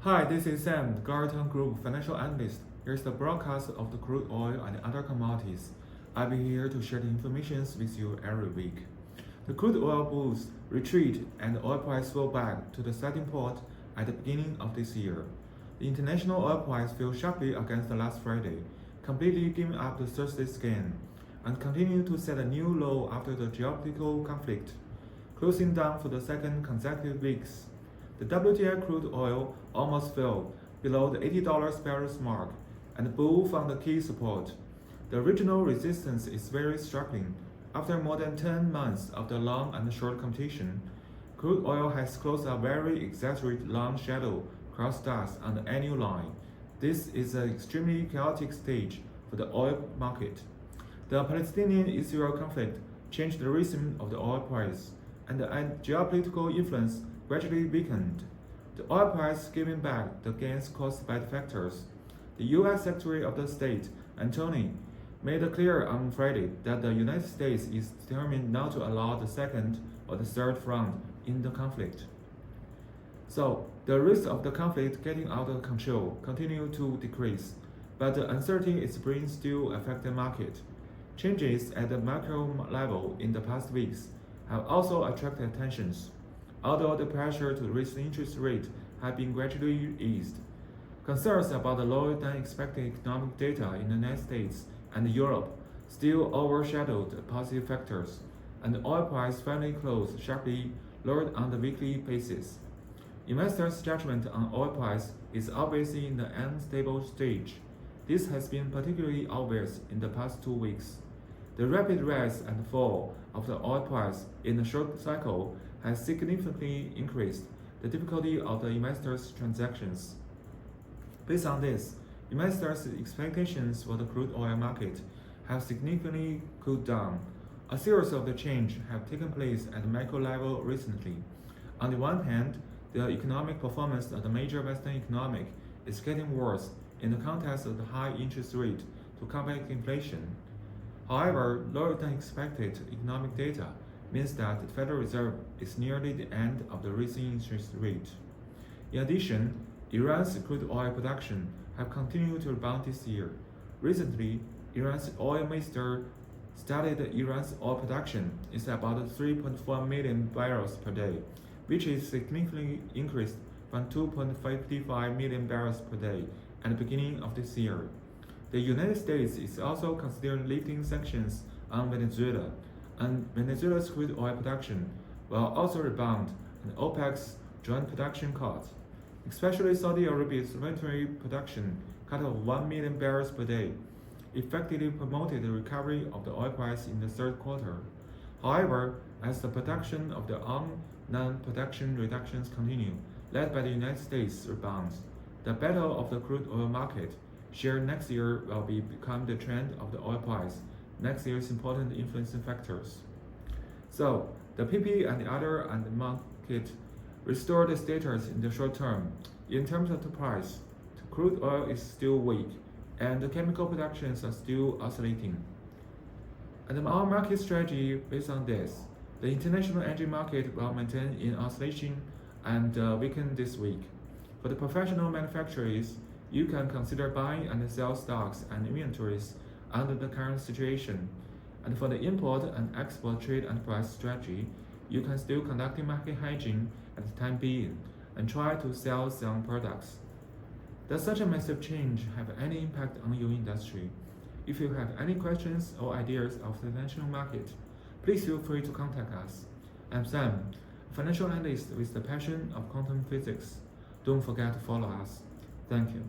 Hi, this is Sam, Garton Group financial analyst. Here's the broadcast of the crude oil and other commodities. I'll be here to share the information with you every week. The crude oil bulls retreat and the oil price fell back to the setting point at the beginning of this year. The international oil price fell sharply against the last Friday, completely giving up the Thursday's gain, and continued to set a new low after the geopolitical conflict, closing down for the second consecutive weeks. The WTI crude oil almost fell below the $80 barrels mark, and the bull found a key support. The regional resistance is very striking. After more than 10 months of the long and short competition, crude oil has closed a very exaggerated long shadow cross stars on the annual line. This is an extremely chaotic stage for the oil market. The Palestinian-Israel conflict changed the rhythm of the oil price, and the geopolitical influence gradually weakened. The oil price giving back the gains caused by the factors. The U.S. Secretary of State, Antony, made it clear on Friday that the United States is determined not to allow the second or the third front in the conflict. So, the risk of the conflict getting out of control continue to decrease, but the uncertainty it brings still affect the market. Changes at the macro level in the past weeks have also attracted attentions. Although the pressure to raise the interest rate have been gradually eased, concerns about the lower than expected economic data in the United States and Europe still overshadowed the positive factors, and the oil price finally closed sharply lowered on the weekly basis. Investors' judgment on oil price is obviously in the unstable stage. This has been particularly obvious in the past 2 weeks. The rapid rise and fall of the oil price in the short cycle has significantly increased the difficulty of the investors' transactions. Based on this, investors' expectations for the crude oil market have significantly cooled down. A series of the changes have taken place at the macro level recently. On the one hand, the economic performance of the major Western economy is getting worse in the context of the high interest rate to combat inflation. However, lower than expected economic data means that the Federal Reserve is nearly the end of the raising interest rate. In addition, Iran's crude oil production have continued to rebound this year. Recently, Iran's oil minister stated that Iran's oil production is about 3.4 million barrels per day, which is significantly increased from 2.55 million barrels per day at the beginning of this year. The United States is also considering lifting sanctions on Venezuela, and Venezuela's crude oil production will also rebound and OPEC's joint production cuts. Especially Saudi Arabia's voluntary production cut of 1 million barrels per day effectively promoted the recovery of the oil price in the third quarter. However, as the production of the non-production reductions continue, led by the United States rebounds, the battle of the crude oil market share next year will become the trend of the oil price, next year's important influencing factors. So, the PP and the other and the market restore the status in the short term. In terms of the price, the crude oil is still weak, and the chemical productions are still oscillating. And our market strategy based on this, the international energy market will maintain in oscillation and weaken this week. For the professional manufacturers, you can consider buying and sell stocks and inventories under the current situation. And for the import and export trade and price strategy, you can still conduct market hedging at the time being and try to sell some products. Does such a massive change have any impact on your industry? If you have any questions or ideas of the financial market, please feel free to contact us. I'm Sam, a financial analyst with the passion of quantum physics. Don't forget to follow us. Thank you.